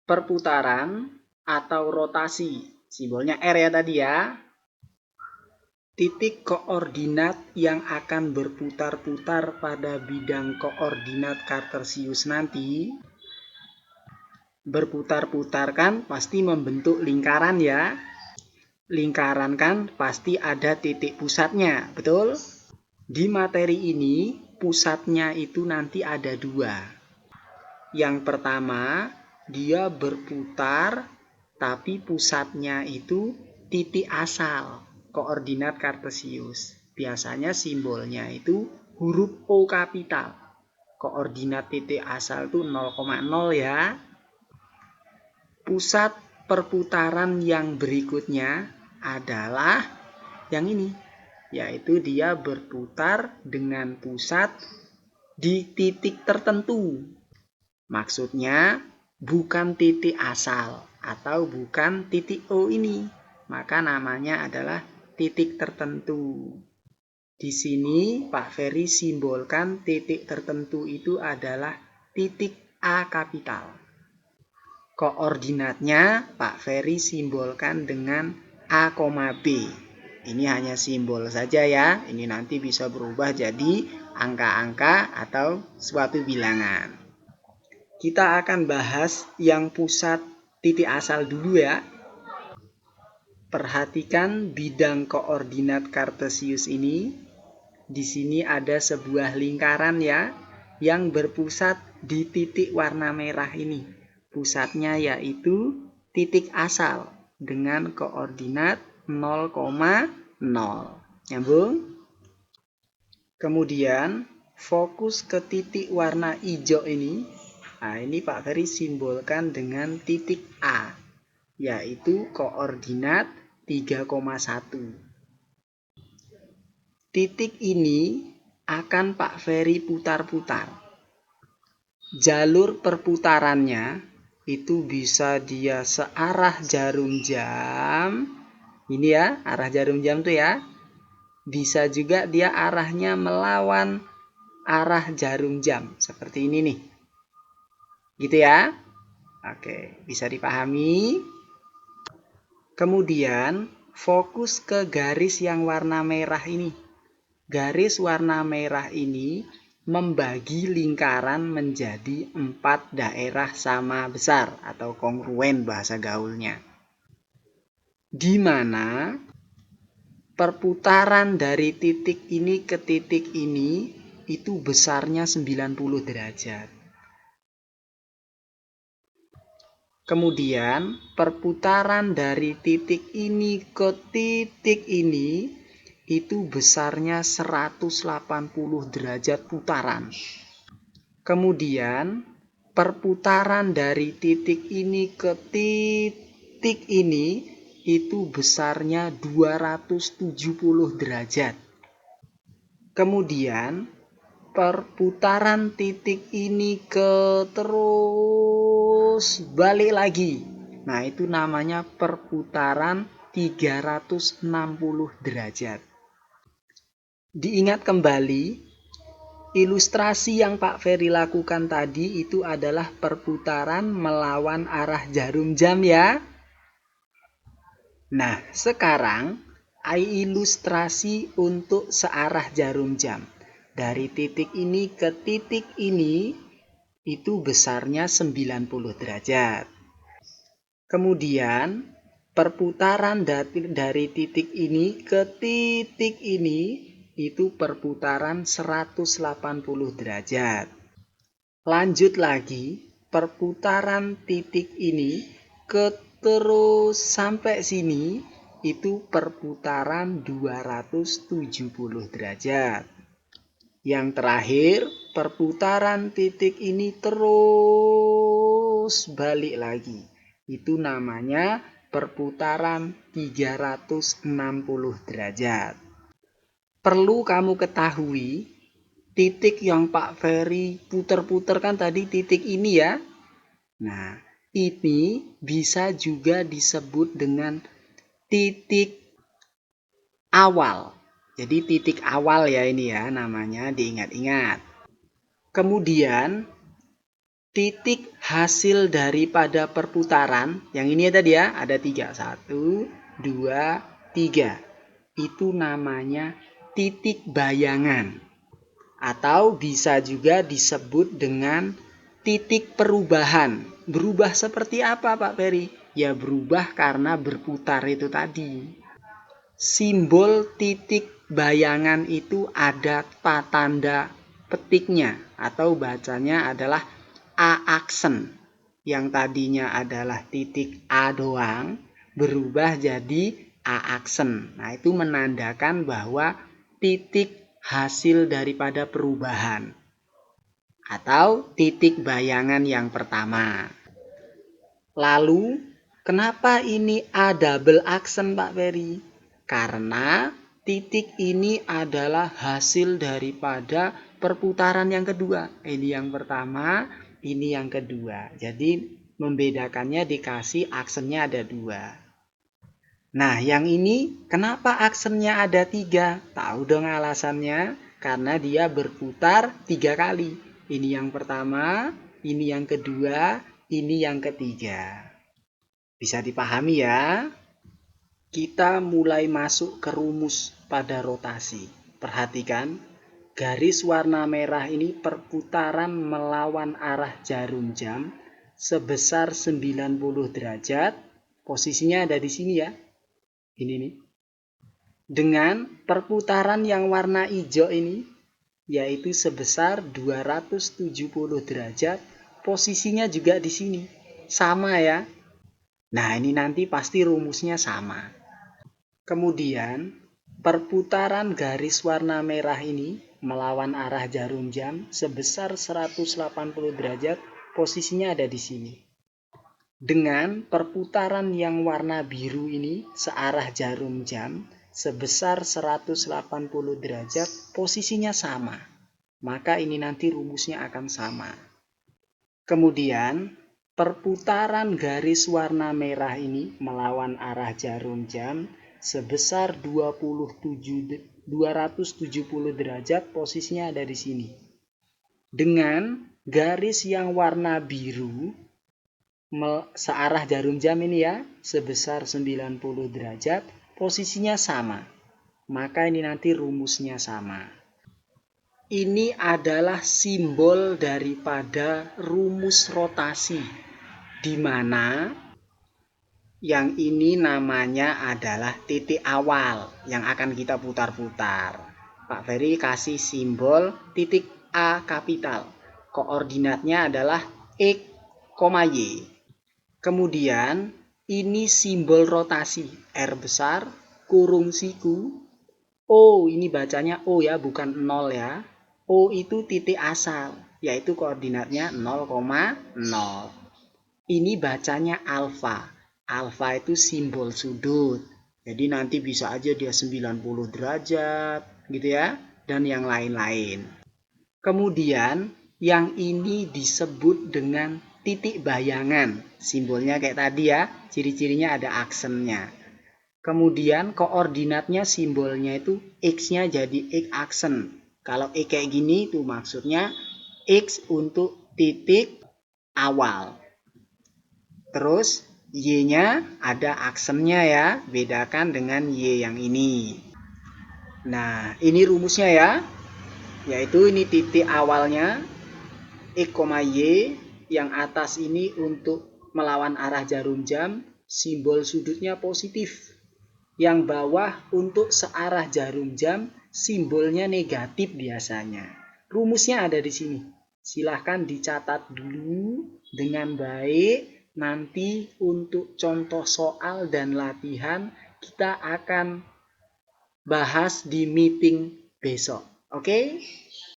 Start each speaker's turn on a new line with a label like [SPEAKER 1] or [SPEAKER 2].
[SPEAKER 1] perputaran atau rotasi. Simbolnya R ya tadi ya. Titik koordinat yang akan berputar-putar pada bidang koordinat kartesius nanti berputar-putar kan pasti membentuk lingkaran ya. Lingkaran kan pasti ada titik pusatnya, betul? Di materi ini pusatnya itu nanti ada dua. Yang pertama, dia berputar tapi pusatnya itu titik asal koordinat kartesius. Biasanya simbolnya itu huruf O kapital. Koordinat titik asal itu 0,0 ya. Pusat perputaran yang berikutnya adalah yang ini, yaitu dia berputar dengan pusat di titik tertentu. Maksudnya bukan titik asal atau bukan titik O ini, maka namanya adalah titik tertentu. Di sini Pak Ferry simbolkan titik tertentu itu adalah titik A kapital. Koordinatnya Pak Ferry simbolkan dengan A, B. Ini hanya simbol saja ya. Ini nanti bisa berubah jadi angka-angka atau suatu bilangan. Kita akan bahas yang pusat titik asal dulu ya. Perhatikan bidang koordinat kartesius ini. Di sini ada sebuah lingkaran ya, yang berpusat di titik warna merah ini. Pusatnya yaitu titik asal dengan koordinat 0,0. Nyambung? Kemudian fokus ke titik warna hijau ini. Nah, ini Pak Ferry simbolkan dengan titik A, yaitu koordinat 3,1. Titik ini akan Pak Ferry putar-putar. Jalur perputarannya itu bisa dia searah jarum jam. Ini ya, arah jarum jam tuh ya. Bisa juga dia arahnya melawan arah jarum jam. Seperti ini nih. Gitu ya. Oke, bisa dipahami. Kemudian fokus ke garis yang warna merah ini. Garis warna merah ini membagi lingkaran menjadi 4 daerah sama besar atau kongruen bahasa gaulnya. Di mana perputaran dari titik ini ke titik ini itu besarnya 90 derajat. Kemudian perputaran dari titik ini ke titik ini itu besarnya 180 derajat putaran. Kemudian perputaran dari titik ini ke titik ini itu besarnya 270 derajat. Kemudian perputaran titik ini ke terus balik lagi. Nah, itu namanya perputaran 360 derajat. Diingat kembali, ilustrasi yang Pak Ferry lakukan tadi itu adalah perputaran melawan arah jarum jam ya. Nah, sekarang ilustrasi untuk searah jarum jam. Dari titik ini ke titik ini itu besarnya 90 derajat. Kemudian perputaran dari titik ini ke titik ini itu perputaran 180 derajat. Lanjut lagi, perputaran titik ini ke terus sampai sini itu perputaran 270 derajat. Yang terakhir, perputaran titik ini terus balik lagi. Itu namanya perputaran 360 derajat. Perlu kamu ketahui, titik yang Pak Ferry puter-puter kan tadi titik ini ya. Nah, ini bisa juga disebut dengan titik awal. Jadi titik awal ya ini ya namanya, diingat-ingat. Kemudian titik hasil daripada perputaran, yang ini tadi ya, ada 3. 1, 2, 3. Itu namanya titik bayangan. Atau bisa juga disebut dengan titik perubahan. Berubah seperti apa Pak Ferry? Ya berubah karena berputar itu tadi. Simbol titik bayangan itu ada tanda petiknya atau bacanya adalah A aksen. Yang tadinya adalah titik A doang berubah jadi A aksen. Nah, itu menandakan bahwa titik hasil daripada perubahan atau titik bayangan yang pertama. Lalu, kenapa ini A double aksen Pak Ferry? Karena titik ini adalah hasil daripada perputaran yang kedua. Ini yang pertama, ini yang kedua. Jadi membedakannya dikasih aksennya ada 2. Nah, yang ini kenapa aksennya ada 3? Tahu dong alasannya? Karena dia berputar 3 kali. Ini yang pertama, ini yang kedua, ini yang ketiga. Bisa dipahami ya? Kita mulai masuk ke rumus pada rotasi. Perhatikan, garis warna merah ini perputaran melawan arah jarum jam sebesar 90 derajat. Posisinya ada di sini ya. Ini nih. Dengan perputaran yang warna hijau ini, yaitu sebesar 270 derajat, posisinya juga di sini. Sama ya. Nah, ini nanti pasti rumusnya sama. Kemudian, perputaran garis warna merah ini melawan arah jarum jam sebesar 180 derajat, posisinya ada di sini. Dengan perputaran yang warna biru ini searah jarum jam sebesar 180 derajat, posisinya sama. Maka ini nanti rumusnya akan sama. Kemudian, perputaran garis warna merah ini melawan arah jarum jam sebesar 270 derajat, posisinya ada di sini. Dengan garis yang warna biru searah jarum jam ini ya, sebesar 90 derajat, posisinya sama. Maka ini nanti rumusnya sama. Ini adalah simbol daripada rumus rotasi, di mana yang ini namanya adalah titik awal yang akan kita putar-putar. Pak Ferry kasih simbol titik A kapital. Koordinatnya adalah X, Y. Kemudian ini simbol rotasi. R besar, kurung siku. O ini bacanya O ya, bukan 0 ya. O itu titik asal, yaitu koordinatnya 0,0. Ini bacanya alfa. Alfa itu simbol sudut. Jadi nanti bisa aja dia 90 derajat gitu ya. Dan yang lain-lain. Kemudian yang ini disebut dengan titik bayangan. Simbolnya kayak tadi ya. Ciri-cirinya ada aksennya. Kemudian koordinatnya simbolnya itu X-nya jadi X aksen. Kalau X kayak gini itu maksudnya X untuk titik awal. Terus Y-nya ada aksennya ya, bedakan dengan Y yang ini. Nah, ini rumusnya ya, yaitu ini titik awalnya X, Y, yang atas ini untuk melawan arah jarum jam, simbol sudutnya positif. Yang bawah untuk searah jarum jam, simbolnya negatif biasanya. Rumusnya ada di sini. Silahkan dicatat dulu dengan baik. Nanti untuk contoh soal dan latihan kita akan bahas di meeting besok. Oke?